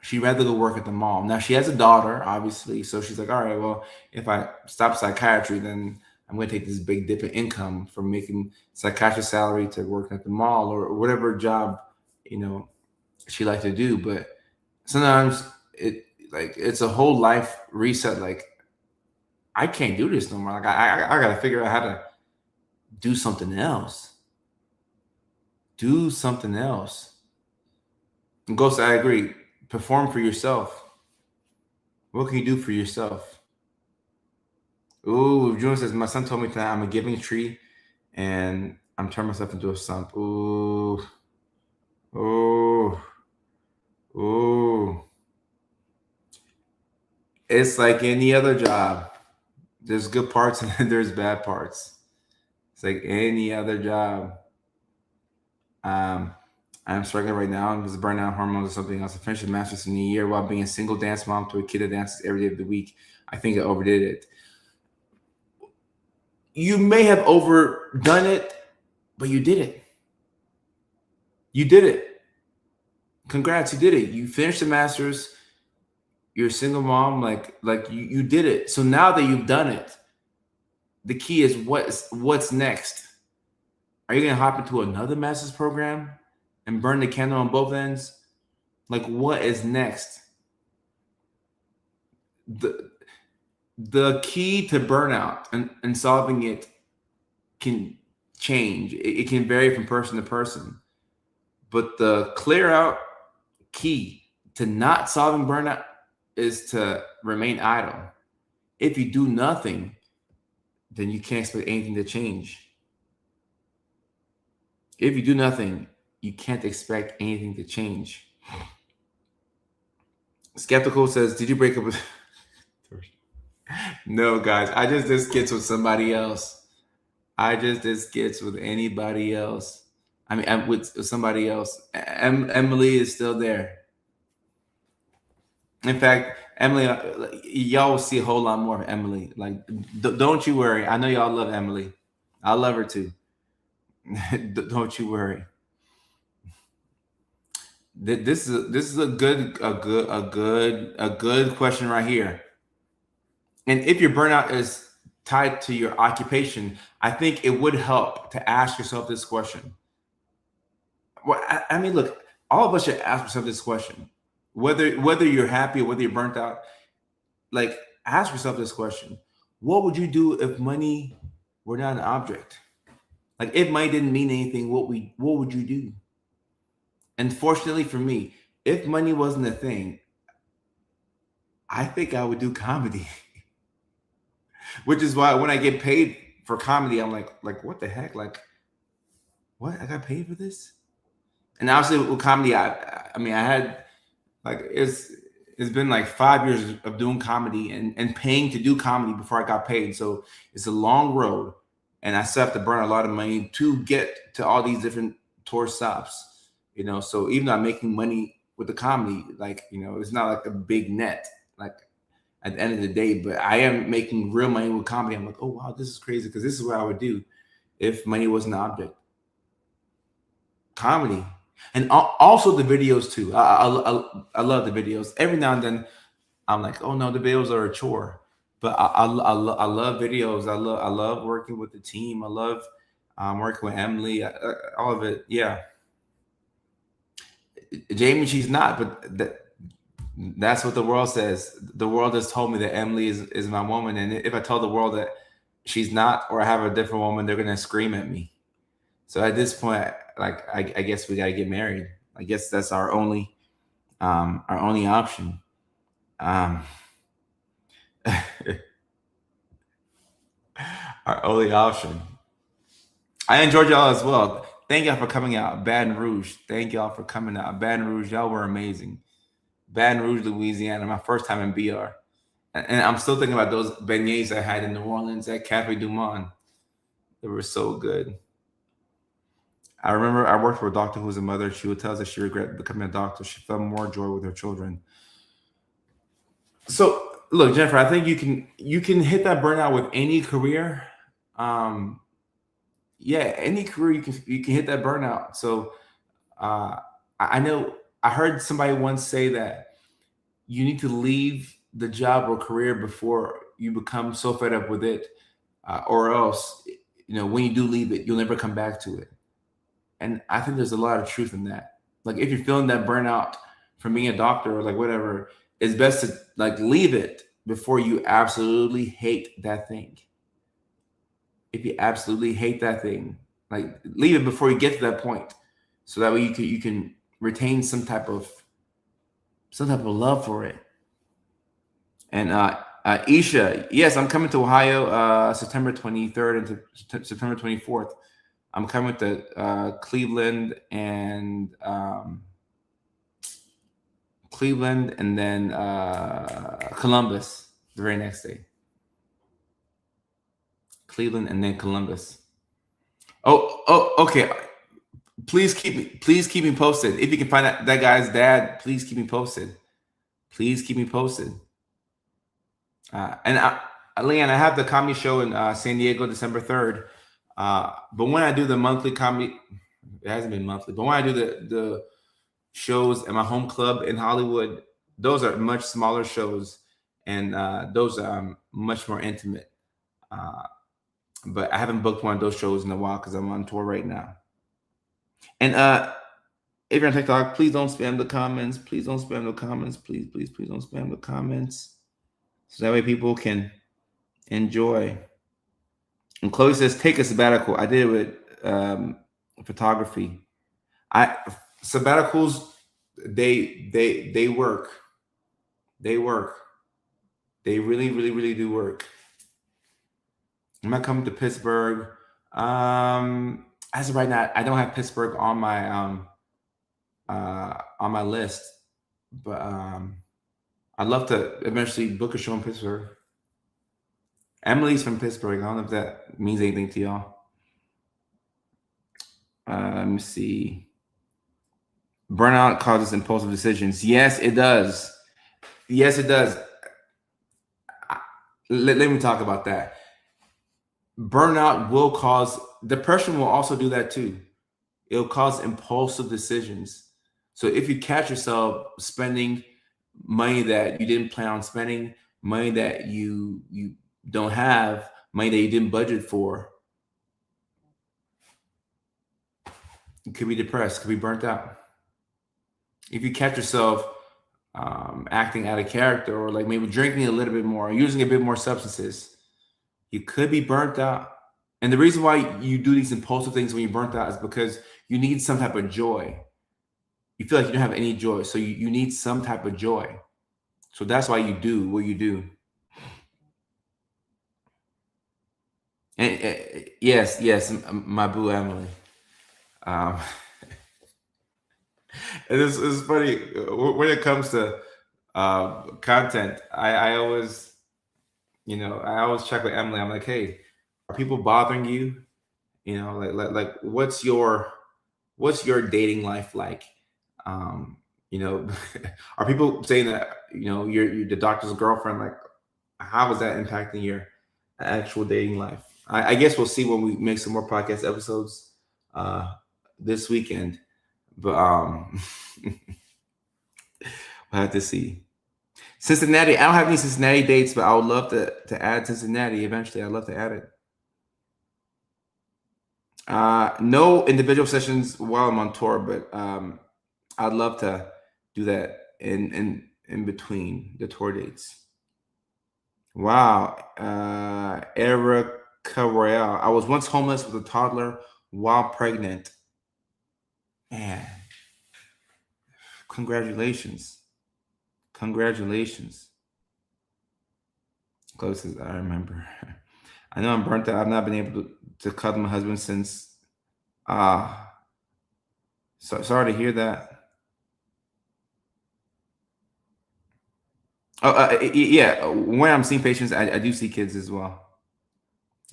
She'd rather go work at the mall. Now, she has a daughter, obviously, so she's like, all right, well, if I stop psychiatry, then I'm going to take this big dip in income from making psychiatrist salary to working at the mall or whatever job, she likes to do. But sometimes it's a whole life reset. Like, I can't do this no more. Like, I got to figure out how to do something else. Do something else. And Ghost, I agree. Perform for yourself. What can you do for yourself? Ooh, June says, my son told me tonight I'm a giving tree and I'm turning myself into a stump. Ooh. It's like any other job. There's good parts and there's bad parts. It's like any other job. I'm struggling right now because burnout, hormones, or something else. I finished a master's in a year while being a single dance mom to a kid that dances every day of the week. I think I overdid it. You may have overdone it, but you did it. You did it. Congrats, you did it. You finished the master's. You're a single mom. Like you did it. So now that you've done it, the key is what's next. Are you gonna hop into another master's program and burn the candle on both ends? Like, what is next? The key to burnout and solving it can change. It can vary from person to person. But the clear out key to not solving burnout is to remain idle. If you do nothing, then you can't expect anything to change. If you do nothing, you can't expect anything to change. Skeptical says, "Did you break up with?" No, guys. I just did skits with somebody else. I just did skits with anybody else. I mean, I'm with somebody else. Emily is still there. In fact, Emily, y'all will see a whole lot more of Emily. Like, don't you worry. I know y'all love Emily. I love her too. Don't you worry. This is a good question right here. And if your burnout is tied to your occupation, I think it would help to ask yourself this question. Well, I mean, look, all of us should ask ourselves this question. Whether you're happy or whether you're burnt out, like ask yourself this question. What would you do if money were not an object? Like if money didn't mean anything, what would you do? And fortunately for me, if money wasn't a thing, I think I would do comedy. Which is why when I get paid for comedy, I'm like what the heck? Like, what? I got paid for this? And obviously with comedy, I mean I had like it's been like 5 years of doing comedy and paying to do comedy before I got paid. So it's a long road, and I still have to burn a lot of money to get to all these different tour stops. So even though I'm making money with the comedy, like it's not like a big net. Like at the end of the day, but I am making real money with comedy. I'm like, oh wow, this is crazy because this is what I would do if money wasn't an object. Comedy, and also the videos too. I love the videos. Every now and then, I'm like, oh no, the videos are a chore, but I love videos. I love working with the team. I love working with Emily. All of it. Yeah, Jamie, she's not, but that's what the world says. The world has told me that Emily is my woman, and if I tell the world that she's not, or I have a different woman, they're gonna scream at me. So at this point, like I guess we gotta get married. I guess that's our only option. Um, our only option. I enjoyed y'all as well. Thank y'all for coming out. Baton Rouge. Thank y'all for coming out. Baton Rouge, y'all were amazing. Baton Rouge, Louisiana, my first time in BR. And I'm still thinking about those beignets I had in New Orleans at Cafe Du Monde. They were so good. I remember I worked for a doctor who was a mother. She would tell us that she regretted becoming a doctor. She felt more joy with her children. So look, Jennifer, I think you can hit that burnout with any career. Um, yeah, any career you can hit that burnout. So I know I heard somebody once say that you need to leave the job or career before you become so fed up with it, or else when you do leave it, you'll never come back to it. And I think there's a lot of truth in that. Like if you're feeling that burnout from being a doctor or like whatever, it's best to like leave it before you absolutely hate that thing. If you absolutely hate that thing, like leave it before you get to that point, so that way you can retain some type of love for it. And Isha, yes, I'm coming to Ohio September 23rd and September 24th. I'm coming to Cleveland and then Columbus the very next day. Cleveland and then Columbus. Oh, okay. Please keep me posted. If you can find that guy's dad, please keep me posted. Please keep me posted. And Leanne, I have the comedy show in San Diego, December 3rd. But when I do the monthly comedy, it hasn't been monthly. But when I do the shows at my home club in Hollywood, those are much smaller shows, and those are much more intimate. Uh, but I haven't booked one of those shows in a while because I'm on tour right now. And if you're on TikTok, please don't spam the comments. Please don't spam the comments. Please don't spam the comments. So that way people can enjoy. And Chloe says, take a sabbatical. I did it with photography. Sabbaticals, they work. They work. They really, really, really do work. I'm not coming to Pittsburgh. As of right now, I don't have Pittsburgh on my list, but I'd love to eventually book a show in Pittsburgh. Emily's from Pittsburgh. I don't know if that means anything to y'all. Let me see. Burnout causes impulsive decisions. Yes, it does. Yes, it does. Let me talk about that. Burnout will cause depression, will also do that too. It'll cause impulsive decisions. So if you catch yourself spending money that you didn't plan on spending, money that you don't have, money that you didn't budget for, you could be depressed, could be burnt out. If you catch yourself acting out of character, or like maybe drinking a little bit more, using a bit more substances, you could be burnt out. And the reason why you do these impulsive things when you're burnt out is because you need some type of joy. You feel like you don't have any joy, so you need some type of joy. So that's why you do what you do. And yes, yes, my boo Emily. Um, and it's funny when it comes to content. I always, I always check with Emily. I'm like, hey, are people bothering you? Like what's your dating life like? Um, you know, are people saying that you're the doctor's girlfriend? Like, how is that impacting your actual dating life? I guess we'll see when we make some more podcast episodes this weekend. But we'll have to see. Cincinnati. I don't have any Cincinnati dates, but I would love to add Cincinnati eventually. I'd love to add it. No individual sessions while I'm on tour, but I'd love to do that in between the tour dates. Wow, Erica Royale. I was once homeless with a toddler while pregnant. Man, congratulations, congratulations. Closest I remember. I know I'm burnt out. I've not been able to cuddle my husband since. Ah, sorry to hear that. Oh, yeah. When I'm seeing patients, I do see kids as well.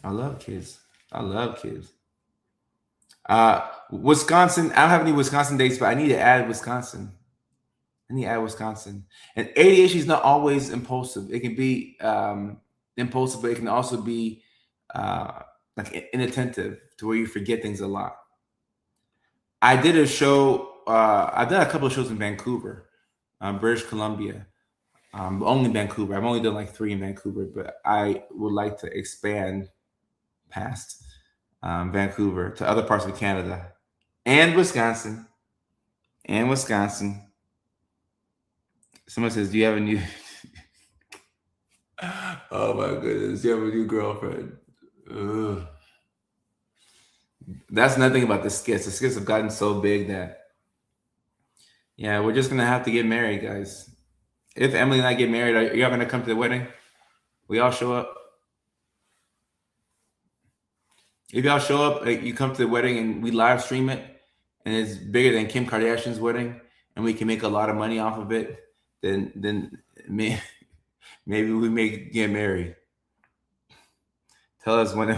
I love kids. I love kids. Wisconsin. I don't have any Wisconsin dates, but I need to add Wisconsin. I need to add Wisconsin. And ADHD is not always impulsive. It can be impulsive, but it can also be like inattentive to where you forget things a lot. I did a show. I've done a couple of shows in Vancouver, British Columbia. Only Vancouver. I've only done like 3 in Vancouver, but I would like to expand past Vancouver to other parts of Canada and Wisconsin. And Wisconsin. Someone says, "Do you have a new?" Oh my goodness, do you have a new girlfriend? Ugh. That's nothing about the skits. The skits have gotten so big that yeah, we're just gonna have to get married, guys. If Emily and I get married, are y'all gonna come to the wedding? We all show up. If y'all show up, you come to the wedding and we live stream it, and it's bigger than Kim Kardashian's wedding, and we can make a lot of money off of it, then maybe we may get married. Tell us when.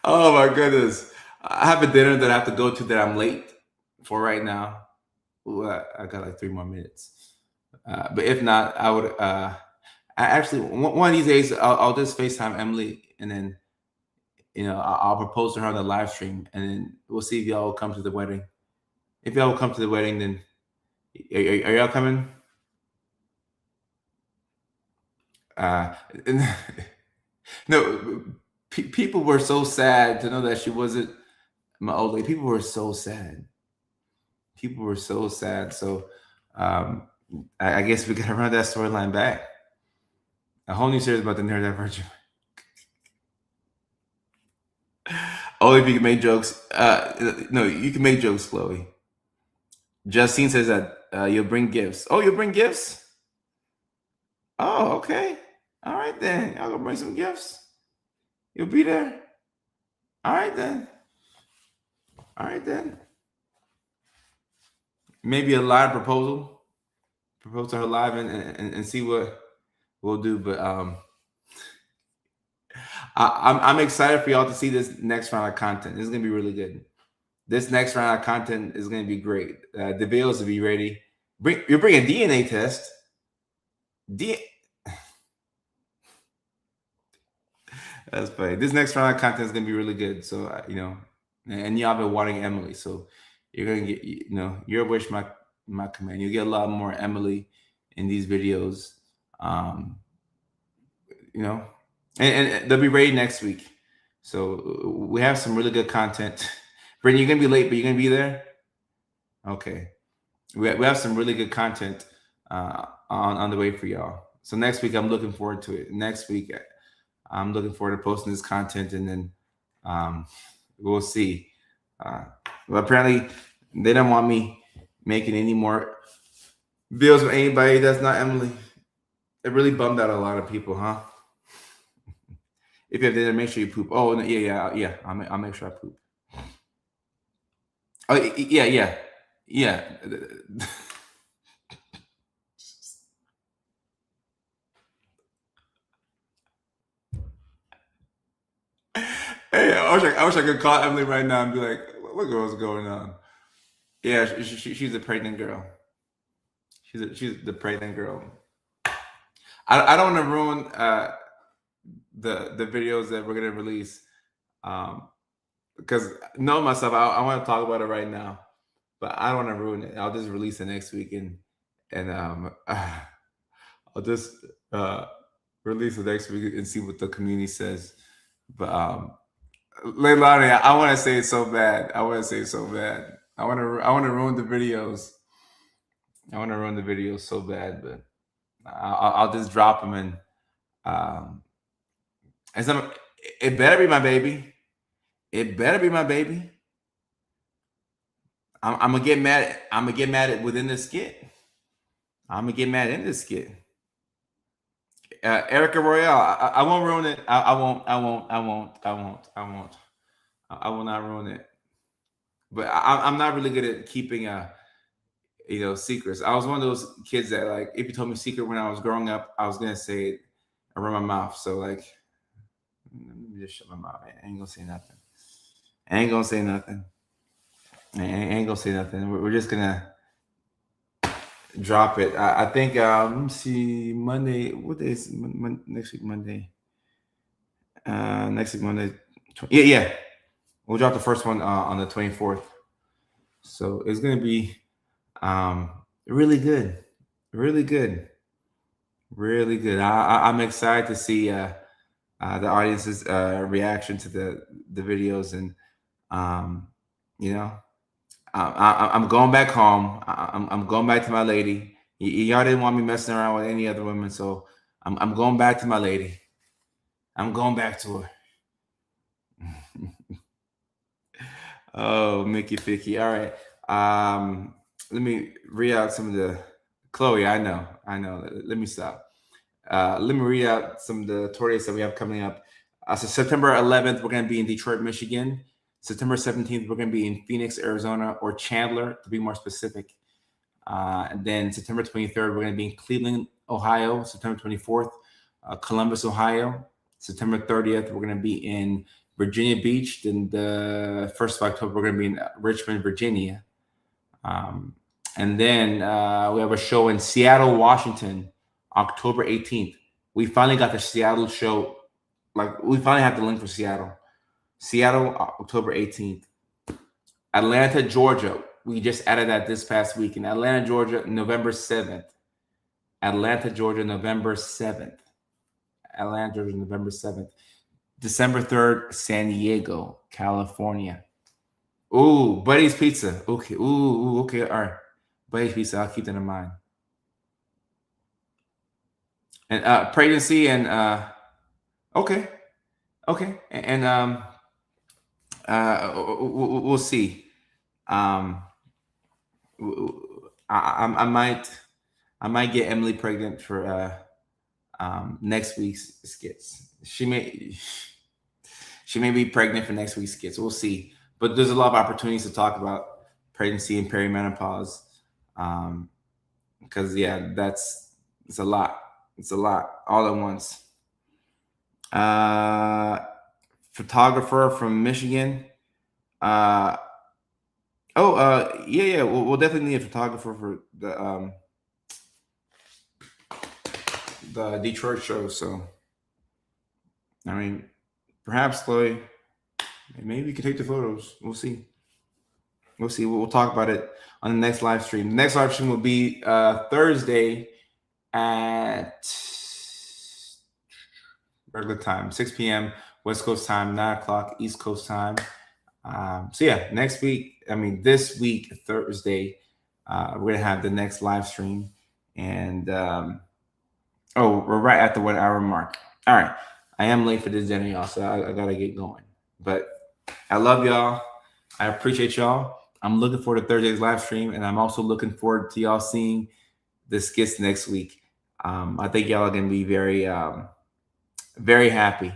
Oh my goodness! I have a dinner that I have to go to that I'm late for right now. Ooh, I got like 3 more minutes. But if not, I would. I actually one of these days I'll just FaceTime Emily, and then I'll propose to her on the live stream, and then we'll see if y'all will come to the wedding. If y'all will come to the wedding, then are y'all coming? Uh, no, people were so sad to know that she wasn't my old lady. People were so sad. People were so sad. So um, I guess we gotta run that storyline back. A whole new series about the neurodivergent. Only if you can make jokes. No, you can make jokes, Chloe. Justine says that you'll bring gifts. Oh, you'll bring gifts? Oh, okay. All right then. I'll go bring some gifts. You'll be there. All right then. All right then. Maybe a live proposal. Propose to her live and see what we'll do. But I'm excited for y'all to see this next round of content. This is gonna be really good. This next round of content is gonna be great. The videos will be ready. You're bringing DNA test. D. That's funny. This next round of content is gonna be really good. So and y'all been wanting Emily, so you're gonna get your wish, my command. You get a lot more Emily in these videos. Um, and they'll be ready next week. So we have some really good content. Brittany, you're gonna be late, but you're gonna be there. Okay, we have some really good content on the way for y'all. So next week, I'm looking forward to it. Next week, I'm looking forward to posting this content, and then we'll see. Well, apparently, they don't want me making any more videos with anybody that's not Emily. It really bummed out a lot of people, huh? If you have dinner, make sure you poop. Oh, yeah. I'll make sure I poop. Oh, yeah. Hey, I wish I could call Emily right now and be like, "What girl's going on?" Yeah, she's a pregnant girl. She's the pregnant girl. I don't want to ruin the videos that we're gonna release because knowing myself, I want to talk about it right now, but I don't want to ruin it. I'll just release it next week and I'll just release it next week and see what the community says. But Leilani, I want to say it so bad. I want to say it so bad. I want to ruin the videos. I want to ruin the videos so bad, but I'll just drop them um, and some. It better be my baby. It better be my baby. I'm gonna get mad. I'm gonna get mad at within the skit. I'm gonna get mad in this skit. Erica Royale, I won't ruin it. I won't. I won't. I won't. I won't. I won't. I will not ruin it. But I'm not really good at keeping secrets. I was one of those kids that like if you told me a secret when I was growing up, I was gonna say it around my mouth. So like, let me just shut my mouth. I ain't gonna say nothing. I ain't gonna say nothing. I ain't gonna say nothing. We're just gonna drop it. I think. Let me see. Monday. What day is next week? Monday. Next week Monday. Yeah. We'll drop the first one on the 24th. So it's gonna be really good, really good, really good. I'm excited to see the audience's reaction to the videos, and um, you know, I'm going back home. I'm going back to my lady. Y'all didn't want me messing around with any other women, so I'm going back to my lady. I'm going back to her. Oh, Mickey Picky. All right. Let me read out some of the Chloe. I know. Let me stop. Let me read out some of the tour dates that we have coming up. So September 11th, we're going to be in Detroit, Michigan. September 17th, we're going to be in Phoenix, Arizona, or Chandler, to be more specific. And then September 23rd, we're going to be in Cleveland, Ohio. September 24th, Columbus, Ohio. September 30th, we're going to be in Virginia Beach. Then the 1st of October, we're going to be in Richmond, Virginia. And then we have a show in Seattle, Washington, October 18th. We finally got the Seattle show. Like, we finally have the link for Seattle. Seattle, October 18th. Atlanta, Georgia. We just added that this past week. In Atlanta, Georgia, November 7th. Atlanta, Georgia, November 7th. Atlanta, Georgia, November 7th. December 3rd, San Diego, California. Ooh, Buddy's Pizza. Okay. Ooh, okay. All right. Buddy's Pizza. I'll keep that in mind. And pregnancy and okay. And we'll see. I might get Emily pregnant for next week's skits. She may be pregnant for next week's skits. We'll see. But there's a lot of opportunities to talk about pregnancy and perimenopause. Because yeah, it's a lot. It's a lot all at once. Uh, Photographer from Michigan. Uh, yeah. We'll definitely need a photographer for the Detroit show. So, I mean, perhaps Chloe, maybe we can take the photos. We'll see. We'll see. We'll talk about it on the next live stream. The next live stream will be Thursday at regular time, 6 p.m. West Coast time, 9 o'clock East Coast time. So yeah, next week, this week, Thursday, we're gonna have the next live stream, and we're right at the 1 hour mark. All right, I am late for this dinner, y'all, so I gotta get going. But I love y'all. I appreciate y'all. I'm looking forward to Thursday's live stream, and I'm also looking forward to y'all seeing the skits next week. I think y'all are gonna be very, very happy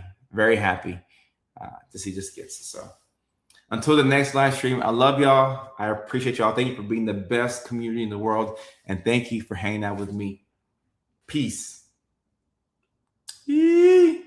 to see the skits. So. Until the next live stream, I love y'all. I appreciate y'all. Thank you for being the best community in the world. And thank you for hanging out with me. Peace. Yee.